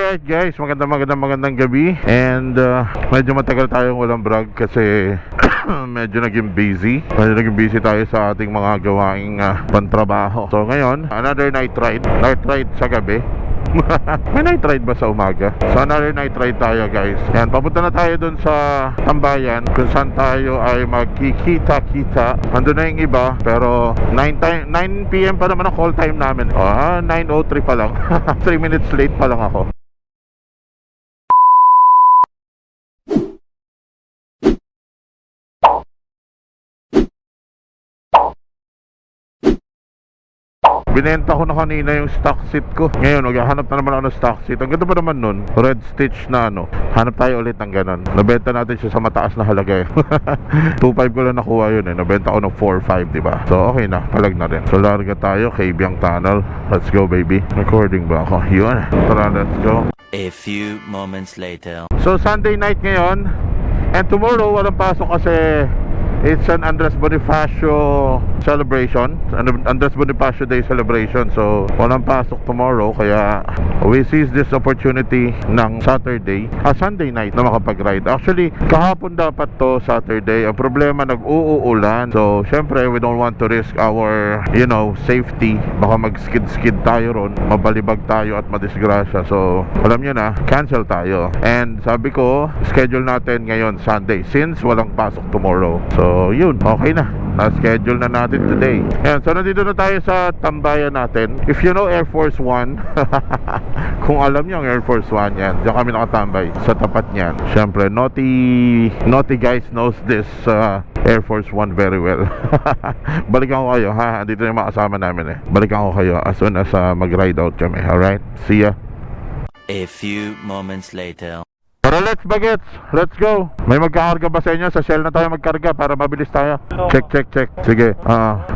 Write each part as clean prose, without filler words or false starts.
Alright guys, magandang gabi. And medyo matagal tayong walang vlog kasi medyo naging busy tayo sa ating mga gawaing pantrabaho. So ngayon, another night ride sa gabi. May night ride ba sa umaga? So another night ride tayo guys. Yan, papunta na tayo dun sa tambayan kung saan tayo ay magkikita-kita. Andun na yung iba, pero 9 PM pa naman ang call time namin. 9:03 pa lang. 3 minutes late pa lang ako. Binenta ko na kanina yung stock seat ko. Ngayon, maghahanap na naman ako ng stock seat. Ang ganda pa naman nun, red stitch na ano. Hanap tayo ulit ng ganon. Nabenta natin siya sa mataas na halaga eh. 2.5 ko lang nakuha yun eh. Nabenta ko ng 4.5, diba? So okay na, palag na rin. So larga tayo kay Biang Tunnel. Let's go baby. Recording ba ako? Yun. Tara, let's go. A few moments later. So Sunday night ngayon. And tomorrow, walang pasok kasi it's an Andres Bonifacio celebration, Andres Bonifacio Day celebration. So walang pasok tomorrow, kaya we seize this opportunity ng Sunday night na makapag-ride. Actually, kahapon dapat to Saturday. Ang problema, nag-uulan. So syempre, we don't want to risk our, safety. Baka mag-skid tayo ron, mabalibag tayo at madisgrasya. So alam nyo na, cancel tayo. And sabi ko, schedule natin ngayon Sunday since walang pasok tomorrow. So yun, okay na, na-schedule na natin today. Ayan, so nandito na tayo sa tambayan natin. If you know Air Force One, kung alam nyo ang Air Force One, yan, diyan kami nakatambay sa tapat niyan. Siyempre, naughty guys knows this Air Force One very well. Balikan ko kayo ha, andito na yung mga kasama namin eh. Balikan ko kayo as soon as mag-ride out kami. Alright, see ya. A few moments later. Pero let's bagets, let's go. May magkakarga ba sa inyo? Sa Shell na tayo magkarga para mabilis tayo. Check. Sige.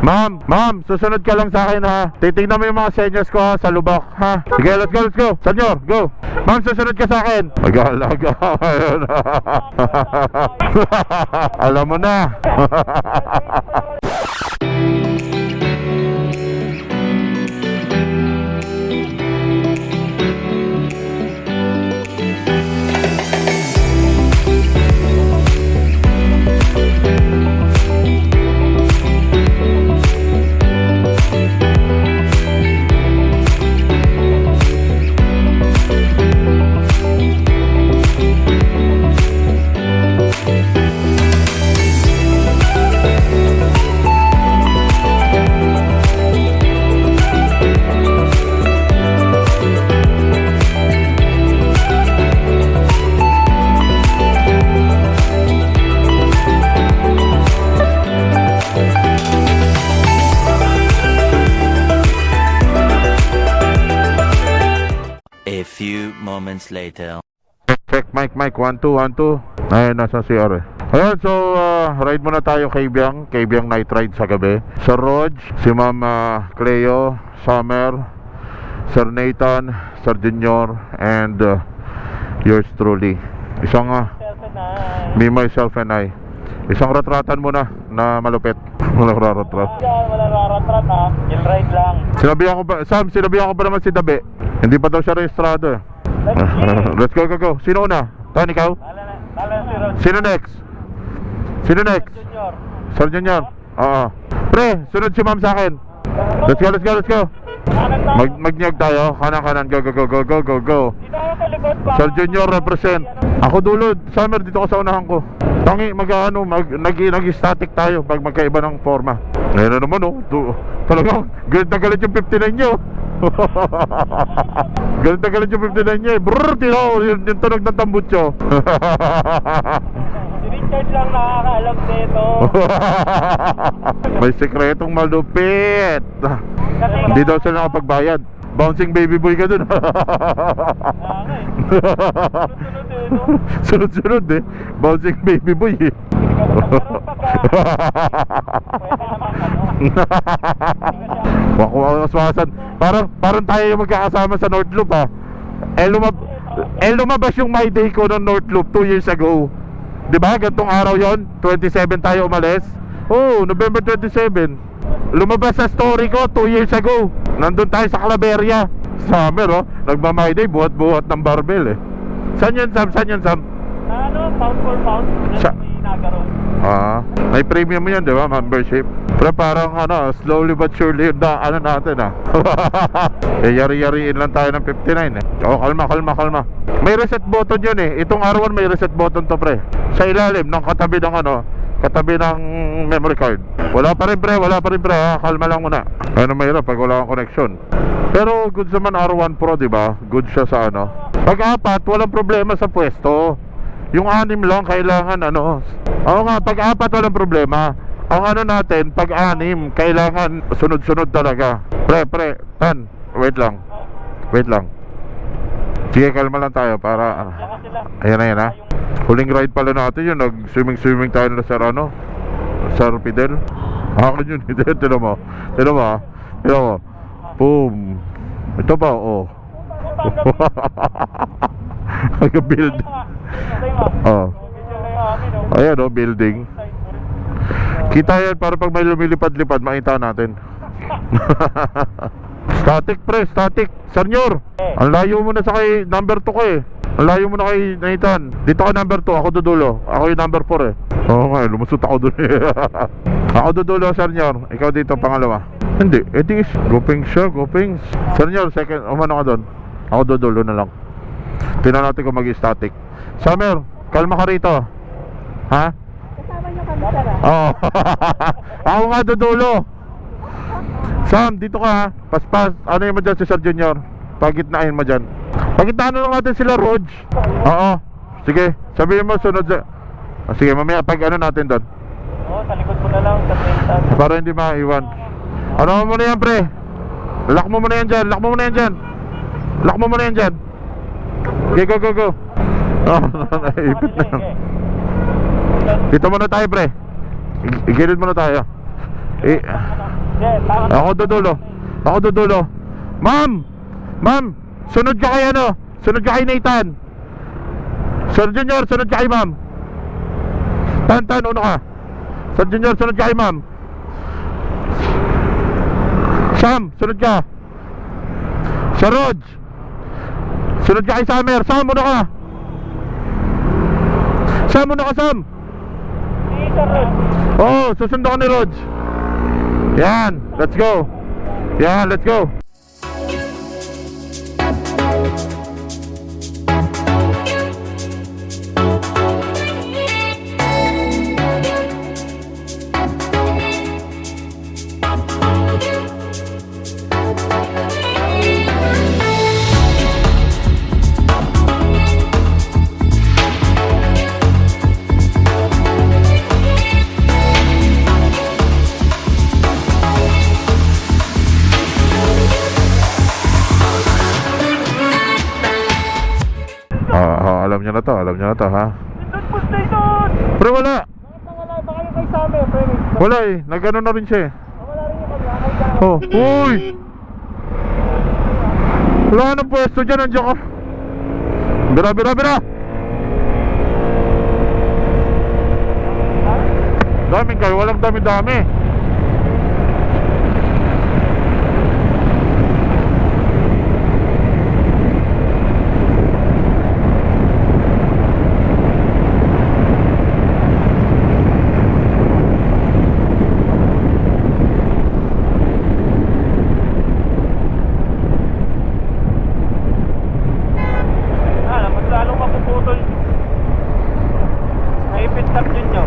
Ma'am, susunod ka lang sa akin ha. Titignan mo yung mga senyas ko ha, sa lubak ha. Sige, let's go. Senyor, go. Ma'am, susunod ka sa akin. Mag-alaga. Alam mo na. Moments later. Check mic 1 2 1 2. Ayun, nasa CR eh. Ayun, so ride muna tayo kay Biang night ride sa gabi. Sir Rog, si Ma'am Cleo, Summer, Sir Nathan, Sir Junior, and yours truly. Isang me, myself, and I. Isang ratratan muna na malupit. Walang raratrat. Wala raratrat ha. Yung ride lang. Sinabihan ko ba naman si Dabe? Hindi pa daw siya rehistrado eh. Let's go. Sino una? Tan, ikaw? Sino next? Sir Junior. Oo. Pre, sunod si ma'am sa akin. Let's go. Magnyag tayo. Kanan. Go. Sir Junior represent. Ako dulod. Summer, dito ko sa unahan ko. Tangi, nag-static tayo pag magkaiba ng forma. Ngayon na naman talagang galit na galit yung 59 nyo. Galit yung 59 niya eh. Brrrr, yung tunog ng tambutso. Si Richard lang nakakaalam nito. May sekretong malupit. Hindi daw sila nakapagbayad. Bouncing baby boy ka dun. Sunod eh. Bouncing baby boy eh. Wakwasan. Parang tayo yung magkakasama sa North Loop ha. Lumabas yung My Day ko ng North Loop 2 years ago. Diba? Gantong araw yon, 27 tayo umalis. Oh, November 27. lumabas sa story ko 2 years ago. Nandun tayo sa Claveria. Summer, oh. Nagmamay day, buhat-buhat ng barbell, eh. Saan yun, Sam? Saan yun, Sam? Na ano, pound for pound. Sa- May nagaroon. May premium yan, di ba? Membership. Pero parang slowly but surely na natin yari-yariin lang tayo ng 59 eh. Kalma. May reset button yun eh. Itong R1 may reset button to, pre. Sa ilalim ng katabi ng memory card. Wala pa rin pre ha. Kalma lang muna. Mahirap pag wala kang connection. Pero good naman R1 Pro, di ba? Good siya sa Pag 4, walang problema sa pwesto. Yung 6 lang kailangan Oo nga, pag 4 walang problema. Ang natin, pag 6 kailangan sunod-sunod talaga. Pre, Tan, wait lang. Sige, kalma lang tayo para Saka sila. Ayan ha. Huling ride pala natin yun. Nag-swimming tayo na sa Sir Fidel. Akin yun. Tino mo ha. Boom. Ito ba? Oh. Nag-build. Oh. Ayan building. Kita yan para pag may lumilipad-lipad makita natin. Static pre, static. Senyor, ang layo mo na sa kay number 2 ko eh. Ang layo mo na kay Nathan. Dito ka number 2, ako dudulo. Ako yung number 4 eh. Oo nga, lumusot ako dun. Ako dudulo, senyor. Ikaw dito pangalawa. Hindi, etis. Goping siya, goping. Senyor, second, umano ka dun. Ako dudulo na lang. Tingnan natin kung mag-static. Summer, kalma ka rito. Ha? Kasama nyo kami, sir, ah. Oo. Ako nga dudulo. Sam, dito ka ha. Paspas, ano yung mo dyan si Sir Junior? Pagitnaan mo dyan. Pagitnaan na lang natin sila, Rog. Oo. Sige, sabihin mo sunod sa... sige, mamaya pag natin doon. Oo, sa likod mo na lang, sa penta. Para hindi maiwan. Ano mo na yan, pre? Lock mo muna yan dyan. Lock mo muna yan dyan. Okay, go. Oh, naipit na. Dito muna tayo, pre. Igilid muna tayo. Ako dudulo. Ma'am, sunod ka kay sunod ka kay Nathan. Sir Junior, sunod ka kay ma'am. Tan, uno ka. Sir Junior, sunod ka kay ma'am. Sam, sunod ka. Sir Rog, sunod ka kay Summer. Sam, uno ka. Sam. Oh, susundo ka ni Rog. Yan, let's go. Alam niyo na to ha. Nandun po station! Pero wala. Baka yung kay Same, pre. Wala eh, nagano na rin siya eh. Wala rin yung kanya. Oh, uy! Wala nang pwesto dyan, nandiyan ka. Bira! Daming kayo, walang dami. Mas lalong mapuputol. Naipit tap yun nyo.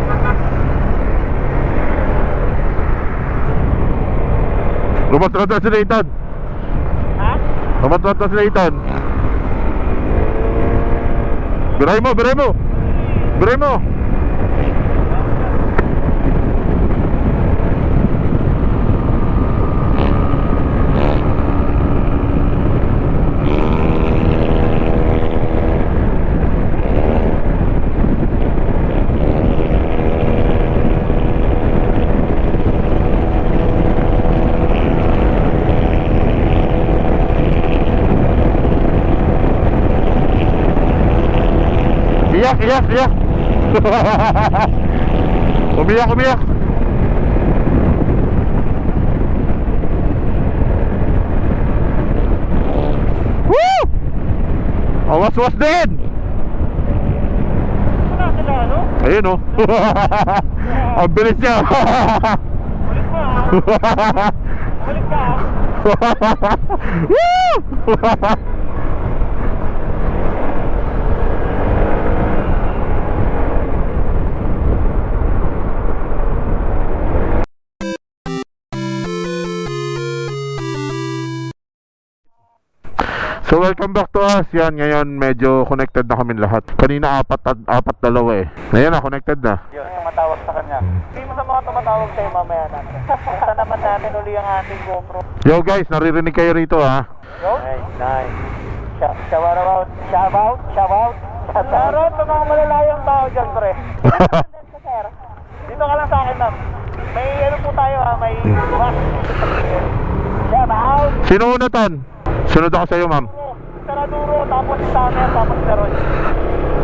Lumatrata si Nathan. Ha? Lumatrata si Nathan. Biray mo. Iyak. Umiyak. Oh, was din! Wala sila, ano? Ayun oh. Ang bilis niya. Ulit mo, ha? Ulit ka, ha? Woo! So welcome back to us. Yan, ngayon medyo connected na kami lahat. Kanina apat dalawa eh. Ngayon na, connected na. Yun, tumatawag sa kanya. Hindi mo sa mga tumatawag sa'yo mamaya natin. Basta naman natin uli ang ating GoPro. Yo guys, naririnig kayo rito ha. Yo? Nice. Shout out. Shoutout sa mga malalayang tao dyan, pre. Dito ka lang sa akin, ma'am. May ano po tayo, ha? May shout out. Sino una tan? Sunod ako sa'yo ma'am. Taraduro, tapos si Samer, tapos si Ron.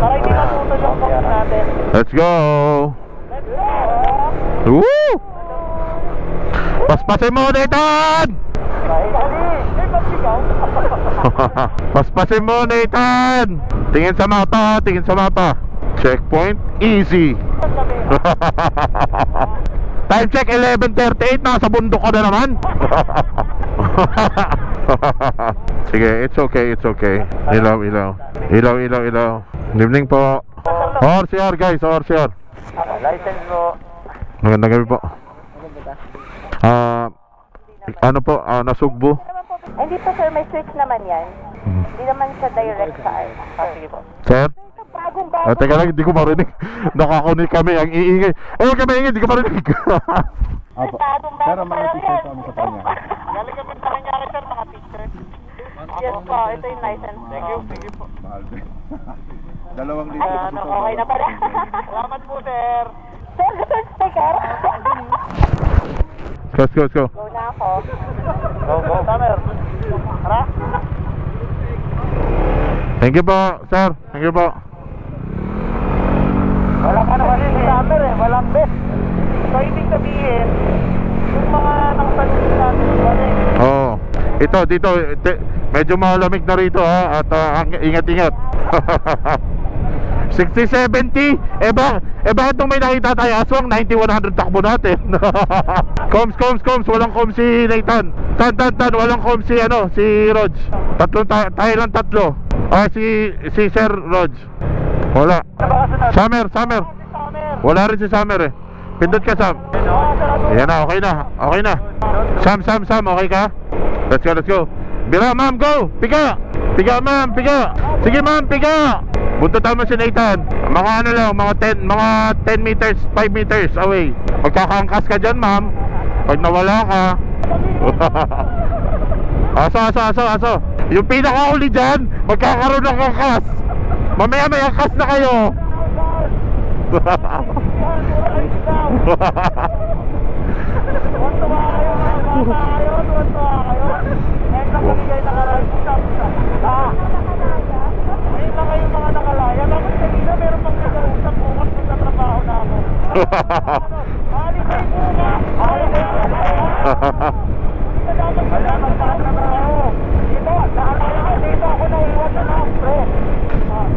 Para hindi matutol yung box natin. Let's go! Let's go! Woo! Paspasin mo na Nathan! Paspasin mo Nathan! Tingin sa mapa, tingin sa mapa. Checkpoint, easy. Time check 11:38, nasa bundok ka na naman. Sige, it's okay. Ilaw. Good evening po. ORCR guys, ORCR. License mo. Magandang gabi po. Ano po, nasugbo? Hindi po sir, may switch naman yan. Hindi naman siya direct sa ano. Sige po. Sir? Bagong Teka lang, hindi ko marinig. Nakakunik kami, ang iingay. Huwag kami ingay, hindi ko marinig. Apo. Pero mga picture kami sa kanya. Galing kami sa kanya, sir, mga picture. Yes po, ito yung license po. Sige po. Dalawang Ay, litre ano, okay na pala. Salamat po, sir. Sir, gusto yung sticker? Let's go. Go na ako. Go, Samer. Tara. Thank you po, sir. Thank you po. Walang ano kasi si Samer eh, walang bet. So, ibig sabihin, yung mga nakasalusin natin, wala eh. Oo. Ito, dito, medyo malamig na rito ha. At ingat-ingat. 60-70. Bakit nung may nakita tayo aswang 90-100 takbo natin. Coms. Walang coms si Nathan. Tan. Walang coms si Rog. Tayo lang tatlo. Si Sir Rog. Wala. Summer. Wala rin si Summer eh. Pindot ka, Sam. Ayan na, okay na. Sam, okay ka? Let's go. Bira, ma'am, go! Piga, ma'am, piga! Sige, ma'am, piga! Buntutan mo si Nathan. Mga 10 meters, 5 meters away. Pagkakaangkas ka dyan, ma'am. Pag nawala ka. Aso. Yung pinakahuli dyan, magkakaroon ng angkas. Mamaya may angkas na kayo.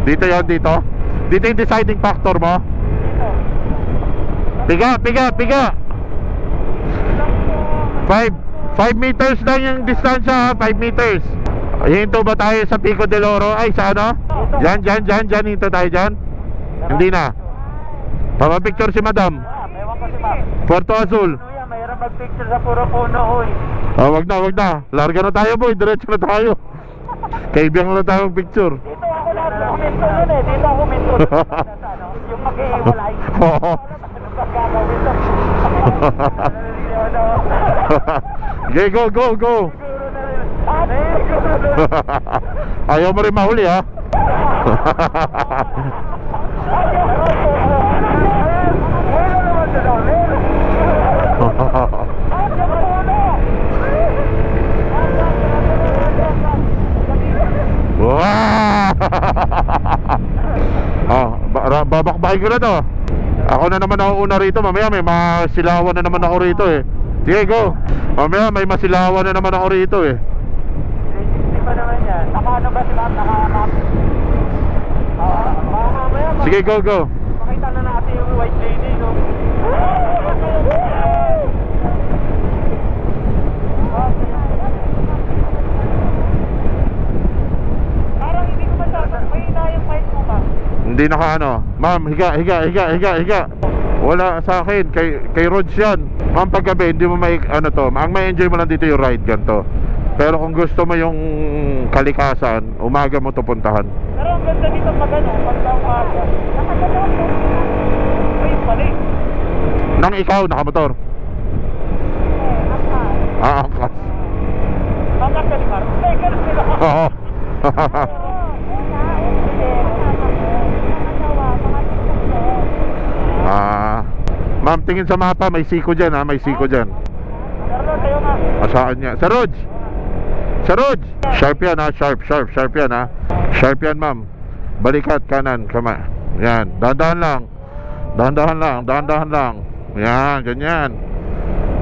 Dito yung deciding factor mo. Piga 5 meters lang yung distansya, 5 meters. Hinto ba tayo sa Pico del Oro? Ay, sa ano? Diyan, hinto tayo dyan. Hindi na. Papapicture si madam. Ewan ko si ma'am. Puerto Azul. Mayroon mag-picture sa puro puno, hoy. Wag na. Larga na tayo, boy. Diretso na tayo. Kaibiyang na tayo picture. Dito ako lang kuminto nun eh. Dito ako kuminto. Yung mag-iwalay. Oo. Okay, go. Ayaw mo rin mahuli ha. Babakbakin ko na to. Ako na naman ako una rito. Mamaya may masilawan na naman ako rito eh. Sige, go. Mamaya may masilawan na naman ako rito eh. Hindi pa naman yan. Naka ano ba si ma'am? Naka Sige, go, go. Makita na natin yung white lady, no? Parang hindi ko masyadong mahina yung mic mo, ma. Hindi naka ano. Ma'am, higa. Wala sa akin, kay Rods yan. Ma'am, paggabi, hindi mo may, ano to, ang may enjoy mo lang dito yung ride, ganito. Pero kung gusto mo yung kalikasan, umaga mo to puntahan. Pero ang ganda dito pag ano, pag umaga. Ay, mali. Nang ikaw, nakamotor. Angkas. Angkas ka ni Mar. Hindi, ganun sila. Oo. Ma'am, tingin sa mapa, may siko dyan ha, may siko dyan. Pero kayo nga. Asaan niya? Sa Rog! Sa Rog! Sharp yan ha, sharp yan ha. Sharp yan ma'am. Balikat, kanan, kama. Yan, dahan-dahan lang. Yan, ganyan.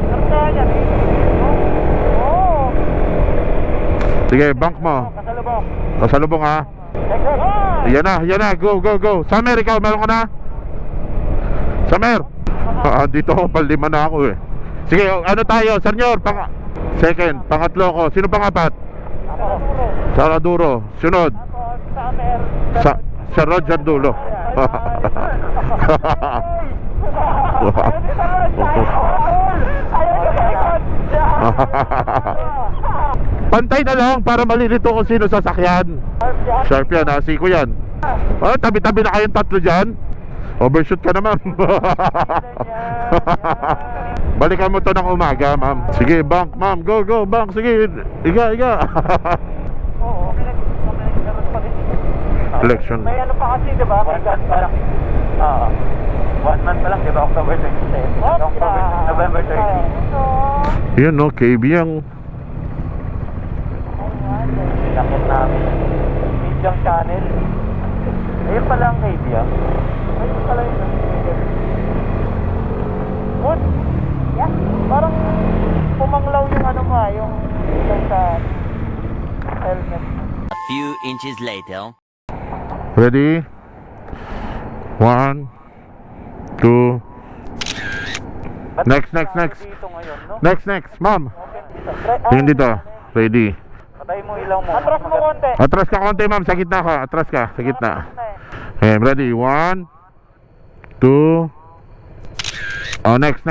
Karta yan eh. Oo. Sige, bank mo. Kasalubong. Kasalubong ha. Yan na, go. Samer, ikaw, meron ka na? Samer! Dito ako, palima na ako eh. Sige, ano tayo, senyor, second, pangatlo ko. Sino pangapat? Saraduro. Sunod. Summer. Sa Roger Dulo. Pantay na lang para malilito kung sino sasakyan. Sharp yan ha, siko yan. Tabi-tabi na kayong tatlo dyan. Overshoot ka na ma'am. Balikan mo to ng umaga ma'am. Sige bank ma'am, go bank. Sige, iga. Oo, Election. may ano pa kasi, di ba? May gas pa lang. 1 month pa lang, di ba? October 27. November 30. Yan no, KB yung Lakit namin. Medium channel. Ayun pala ang KB ah. Ayun pala yun. Good. Yeah. Parang pumanglaw yung ano ma, yung sa helmet. A few inches later. ready? 1 2 Next. Dito ngayon, no? Next, ma'am. Dito. Tingin dito. Ready. Patay mo ilaw mo. Atras mo konti. Atras ka konti ma'am, sa gitna ka. Atras ka, sa gitna. Okay, ready? 1 2 Oh, next.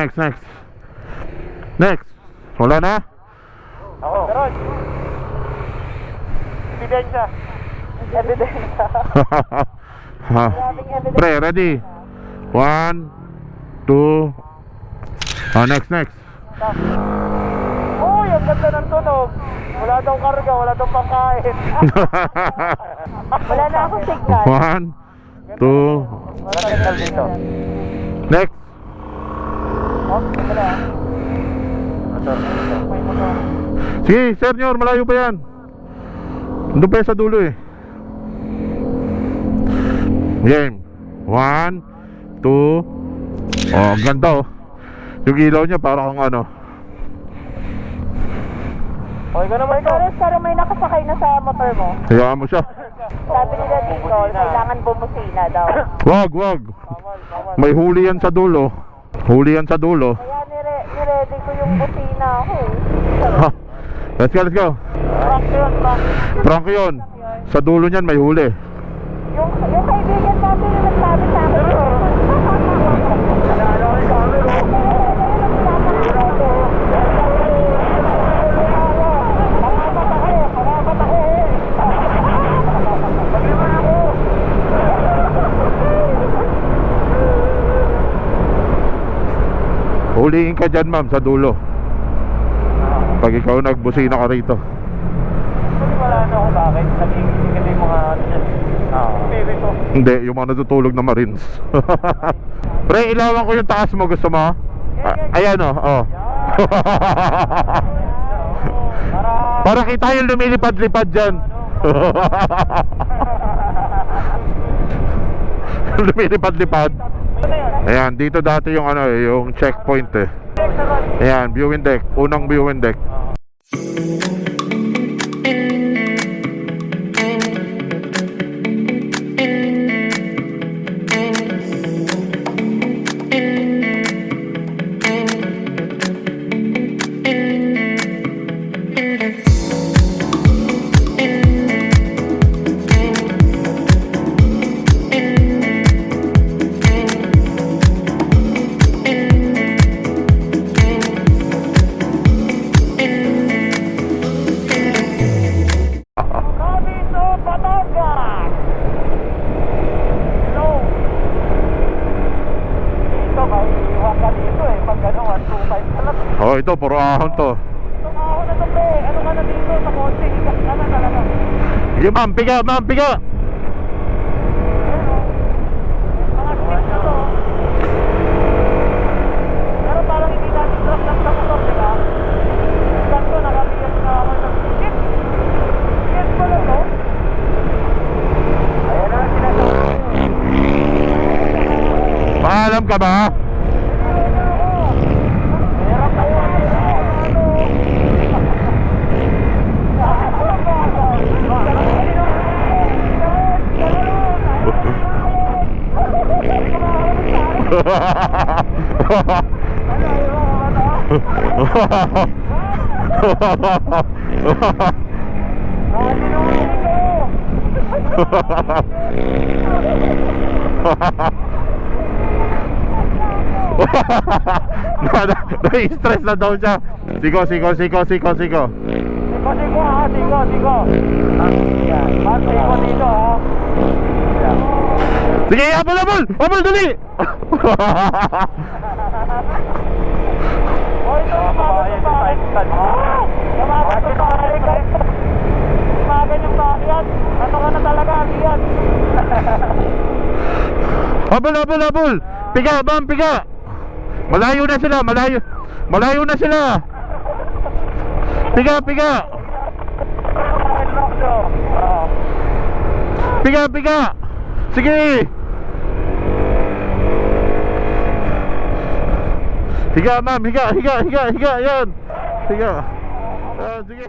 Wala na? Oo. Pero, ebidensya. Pre, ready? 1 2 Oh, next. Uy, ang ganda ng tunog. Wala daw karga, wala daw pangkain. Wala na akong signal. 1 2 Wala signal dito. Next. Oh, wala. Motor. May motor. Sige, senyor, malayo pa yan. Doon pa yan sa dulo eh. Game. 1 2 Oh, ang ganda oh. Yung ilaw niya para kang ano. Okay ka naman ito. Pero may nakasakay na sa motor mo. Hayaan mo siya. Sabi nila dito, kailangan bumusina daw. Wag. Bawal. May huli yan sa dulo. Kaya niready ko yung busina ako eh. Ha. Let's go. Rock yun, rock. Prank yun. Sa dulo niyan may huli. Yung kaibigan natin yung nagsabi sa akin. Nalala ko yung camera. Huliin ka dyan ma'am sa dulo. Pag ikaw nagbusina ka rito. Kasi wala na kung bakit. Nagiging ka yung mga ano dyan. Spirit ko. Hindi, yung mga natutulog na Marines. Pre, ilawan ko yung taas mo. Gusto mo? Ayan o. Oh. Para kita yung lumilipad-lipad dyan. Lumilipad-lipad. Ayan, dito dati yung ano eh, yung checkpoint eh. Ayan, viewing deck. Unang viewing deck. Oh, ito, puro ahon to. Itong ako na to, pre. Ano ka na dito sa kotse? Ikas ka na talaga. Sige, ma'am, piga, ma'am, piga. Mga stick na to. Pero parang hindi natin drop lang sa motor, di ba? Saan ko, nakabiyas na ako ng stick. Yes pala to. Ayan na, sinasabi. Paalam ka ba? Meron kayo. Na-stress na daw siya. Siko. Siko ha, siko. Yan. Mas siko dito ha. Yan. Sige, abol, dali. O ito, umagan yung bakit. Umagan yung bakit. Umagan yung bakit. Ano ka na talaga, Ian? Abol. Piga, ma'am, piga. Malayo na sila. Piga. Piga. Sige. Higa, ma'am. Higa. Yan. Higa. Sige.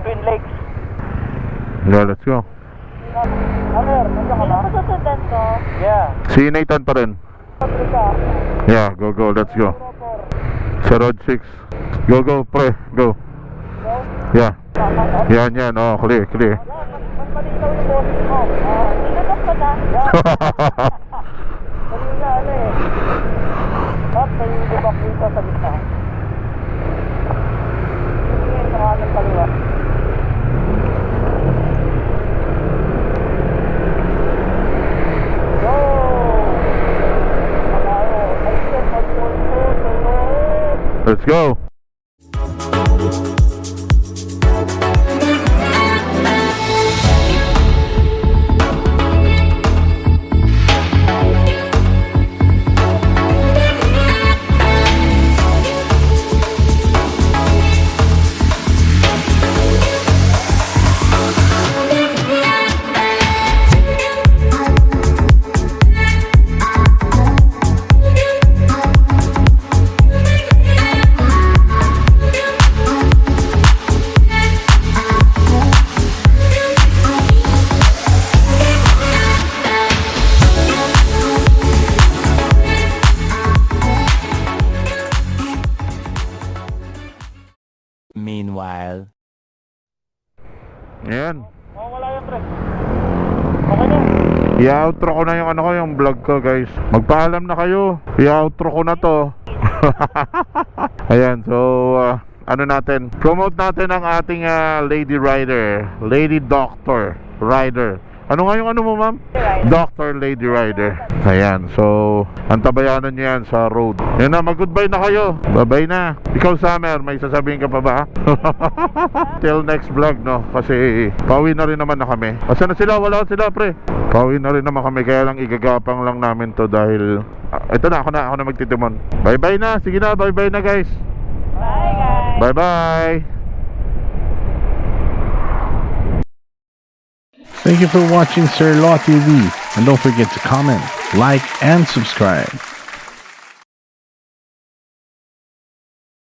Twin Lakes. Yeah, let's go. Amer, nandiyan ka ba? Masusundan ko. Yeah. Si Nathan pa rin. Yeah, go, let's go. Sa road 6. Go, pre, go. Yeah. Yan, oh, clear. Mas malinaw yung boses mo. Tinanong ko na. Kanina, ano eh. Tapos may libak dito sa gitna. Sige, sa kanan kaliwa. Go! Let's go. Ayan. Wala yung pre. Okay na. I-outro ko na yung ano ko, yung vlog ko, guys. Magpaalam na kayo. I-outro ko na to. Ayan, so ano natin, promote natin ang ating lady rider, lady doctor rider. Ano nga yung ano mo, ma'am? Doctor Lady Rider. Ayan, so antabayanan nyo yan sa road. Yan na, mag-goodbye na kayo. Bye-bye na. Ikaw, Summer, may sasabihin ka pa ba? Till next vlog, no? Kasi pauwi na rin naman na kami. Asa na sila? Wala sila, pre. Pauwi na rin naman kami, kaya lang igagapang lang namin to dahil ito na, ako na magtitimon. Bye-bye na. Sige na, bye-bye na, guys. Bye, guys. Bye-bye. Thank you for watching Sir Law TV, and don't forget to comment, like, and subscribe.